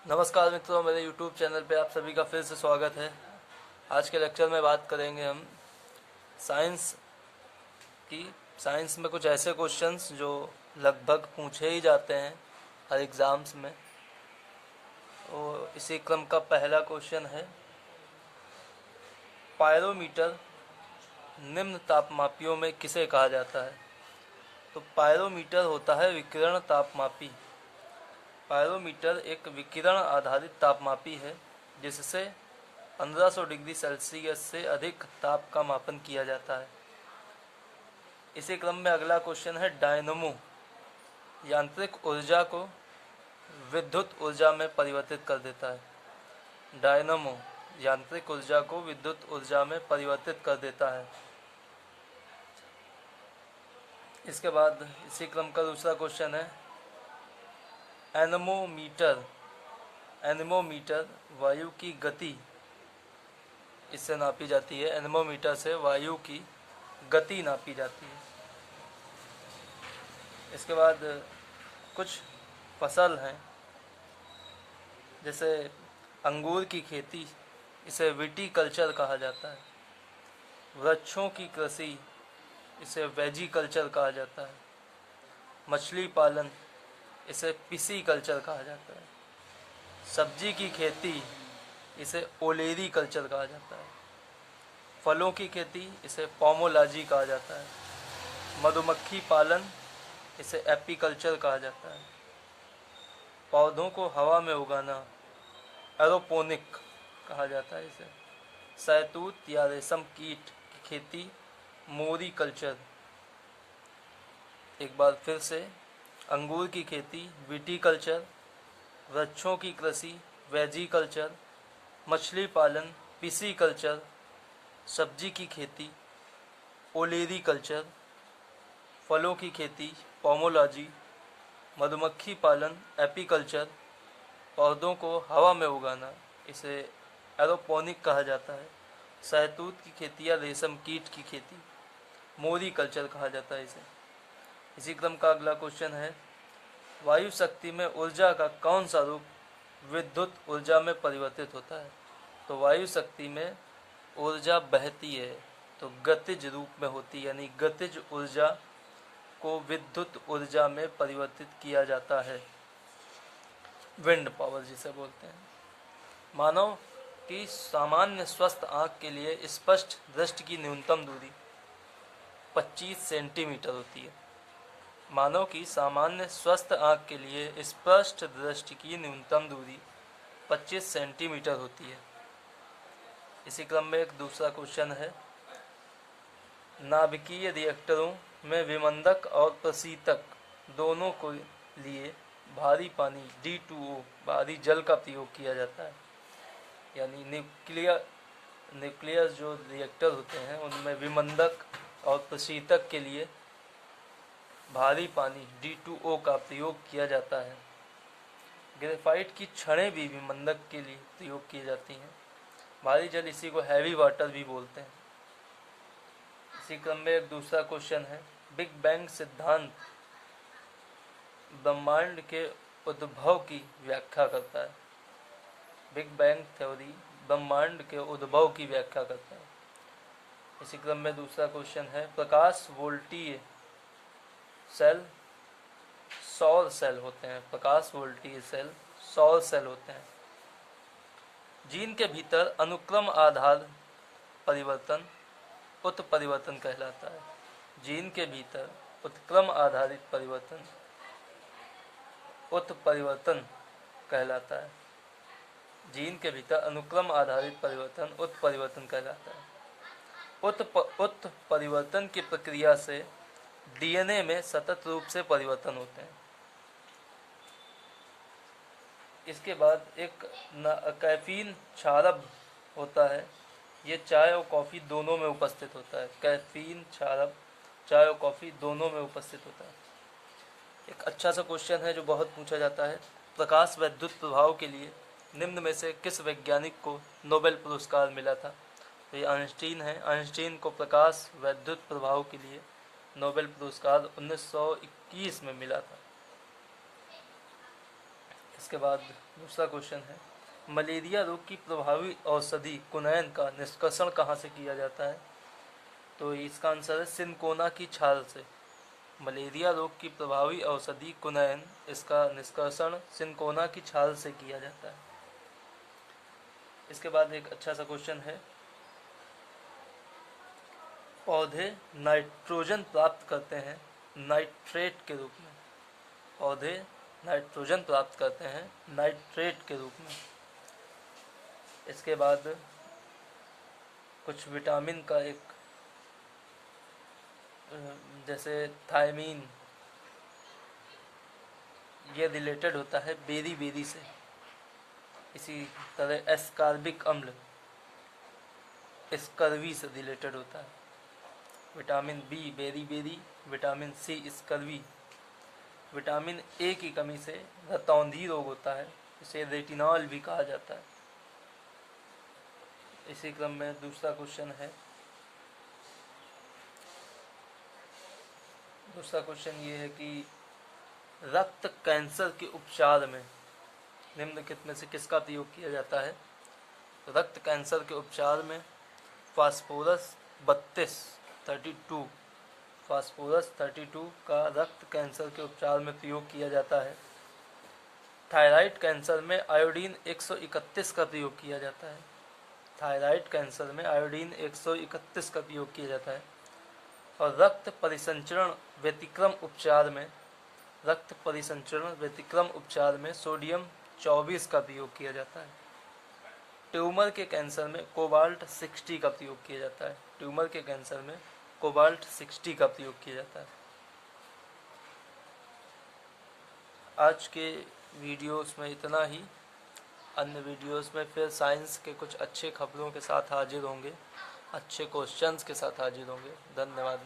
नमस्कार मित्रों, मेरे YouTube चैनल पे आप सभी का फिर से स्वागत है। आज के लेक्चर में बात करेंगे हम साइंस की। साइंस में कुछ ऐसे क्वेश्चंस जो लगभग पूछे ही जाते हैं हर एग्ज़ाम्स में। और इसी क्रम का पहला क्वेश्चन है, पायरोमीटर निम्न तापमापियों में किसे कहा जाता है? तो पायरोमीटर होता है विकिरण तापमापी। पायरोमीटर एक विकिरण आधारित तापमापी है जिससे 1500 डिग्री सेल्सियस से अधिक ताप का मापन किया जाता है। इसी क्रम में अगला क्वेश्चन है, डायनमो यांत्रिक ऊर्जा को विद्युत ऊर्जा में परिवर्तित कर देता है। डायनमो यांत्रिक ऊर्जा को विद्युत ऊर्जा में परिवर्तित कर देता है। इसके बाद इसी क्रम का दूसरा क्वेश्चन है, एनेमोमीटर। एनेमोमीटर वायु की गति इससे नापी जाती है। एनेमोमीटर से वायु की गति नापी जाती है। इसके बाद कुछ फसल हैं, जैसे अंगूर की खेती, इसे विटीकल्चर कहा जाता है। वृक्षों की कृषि, इसे वेजीकल्चर कहा जाता है। मछली पालन, इसे पिसीकल्चर कहा जाता है। सब्जी की खेती, इसे ओलेरी कल्चर कहा जाता है। फलों की खेती, इसे पोमोलॉजी कहा जाता है। मधुमक्खी पालन, इसे एपीकल्चर कहा जाता है। पौधों को हवा में उगाना, एरोपोनिक कहा जाता है इसे। शहतूत या रेशम कीट की खेती, मोरी कल्चर। एक बार फिर से, अंगूर की खेती विटीकल्चर, वृक्षों की कृषि वेजीकल्चर, मछली पालन पिसीकल्चर, सब्जी की खेती ओलेरी कल्चर, फलों की खेती पोमोलॉजी, मधुमक्खी पालन एपीकल्चर, पौधों को हवा में उगाना, इसे एरोपोनिक कहा जाता है। शहतूत की खेती या रेशम कीट की खेती मोरी कल्चर कहा जाता है इसे। इसी क्रम का अगला क्वेश्चन है, वायु शक्ति में ऊर्जा का कौन सा रूप विद्युत ऊर्जा में परिवर्तित होता है? तो वायु शक्ति में ऊर्जा बहती है तो गतिज रूप में होती है, यानी गतिज ऊर्जा को विद्युत ऊर्जा में परिवर्तित किया जाता है, विंड पावर जिसे बोलते हैं। मानो कि सामान्य स्वस्थ आँख के लिए स्पष्ट दृष्टि की न्यूनतम दूरी 25 सेंटीमीटर होती है। मानव की सामान्य स्वस्थ आँख के लिए स्पष्ट दृष्टि की न्यूनतम दूरी 25 सेंटीमीटर होती है। इसी क्रम में एक दूसरा क्वेश्चन है, नाभिकीय रिएक्टरों में विमंदक और प्रशीतक दोनों को लिए भारी पानी D2O भारी जल का प्रयोग किया जाता है। यानी न्यूक्लियर जो रिएक्टर होते हैं उनमें विमंदक और प्रशीतक के लिए भारी पानी D2O का प्रयोग किया जाता है। ग्रेफाइट की छड़ें भी विमंदक के लिए प्रयोग की जाती हैं। भारी जल इसी को हैवी वाटर भी बोलते हैं। इसी क्रम में एक दूसरा क्वेश्चन है, बिग बैंग सिद्धांत ब्रह्मांड के उद्भव की व्याख्या करता है। बिग बैंग थ्योरी ब्रह्मांड के उद्भव की व्याख्या करता है। इसी क्रम में दूसरा क्वेश्चन है, प्रकाश वोल्टीय सेल सौर सेल होते हैं। प्रकाश वोल्टीय सेल सौर सेल होते हैं। जीन के भीतर अनुक्रम आधार परिवर्तन उत्परिवर्तन कहलाता है। जीन के भीतर उत्क्रम आधारित परिवर्तन उत्परिवर्तन कहलाता है। जीन के भीतर अनुक्रम आधारित परिवर्तन उत्परिवर्तन कहलाता है। उत्परिवर्तन की प्रक्रिया से डीएनए में सतत रूप से परिवर्तन होते हैं। इसके बाद एक कैफीन क्षारक होता है। ये चाय और कॉफ़ी दोनों में उपस्थित होता है। कैफीन क्षारक चाय और कॉफ़ी दोनों में उपस्थित होता है। एक अच्छा सा क्वेश्चन है जो बहुत पूछा जाता है, प्रकाश वैद्युत प्रभाव के लिए निम्न में से किस वैज्ञानिक को नोबेल पुरस्कार मिला था? तो ये आइंस्टीन है। आइंस्टीन को प्रकाश वैद्युत प्रभाव के लिए नोबेल पुरस्कार 1921 में मिला था। इसके बाद दूसरा क्वेश्चन है, मलेरिया रोग की प्रभावी औषधि कुनैन का निष्कर्षण कहाँ से किया जाता है? तो इसका आंसर है सिनकोना की छाल से। मलेरिया रोग की प्रभावी औषधि कुनैन, इसका निष्कर्षण सिनकोना की छाल से किया जाता है। इसके बाद एक अच्छा सा क्वेश्चन है, पौधे नाइट्रोजन प्राप्त करते हैं नाइट्रेट के रूप में। पौधे नाइट्रोजन प्राप्त करते हैं नाइट्रेट के रूप में। इसके बाद कुछ विटामिन का एक, जैसे थायमीन, ये रिलेटेड होता है बेरी बेरी से। इसी तरह एस्कॉर्बिक अम्ल स्कर्वी से रिलेटेड होता है। Vitamin B beriberi, vitamin C scurvy. Vitamin A की कमी से रतौंधी रोग होता है, इसे रेटिनॉल भी कहा जाता है। इसी क्रम में दूसरा क्वेश्चन है, दूसरा क्वेश्चन ये है कि रक्त कैंसर के उपचार में निम्नलिखित में से किसका प्रयोग किया जाता है? रक्त कैंसर के उपचार में फास्फोरस 32 फास्फोरस 32 का रक्त कैंसर के उपचार में प्रयोग किया जाता है। थायराइड कैंसर में आयोडीन 131 का प्रयोग किया जाता है। थायराइड कैंसर में आयोडीन 131 का प्रयोग किया जाता है। और रक्त परिसंचरण व्यतिक्रम उपचार में, रक्त परिसंचरण व्यतिक्रम उपचार में सोडियम 24 का प्रयोग किया जाता है। ट्यूमर के कैंसर में कोबाल्ट 60 का प्रयोग किया जाता है। ट्यूमर के कैंसर में कोबाल्ट 60 का प्रयोग किया जाता है। आज के वीडियोस में इतना ही। अन्य वीडियोस में फिर साइंस के कुछ अच्छे खबरों के साथ हाजिर होंगे, अच्छे क्वेश्चंस के साथ हाजिर होंगे। धन्यवाद।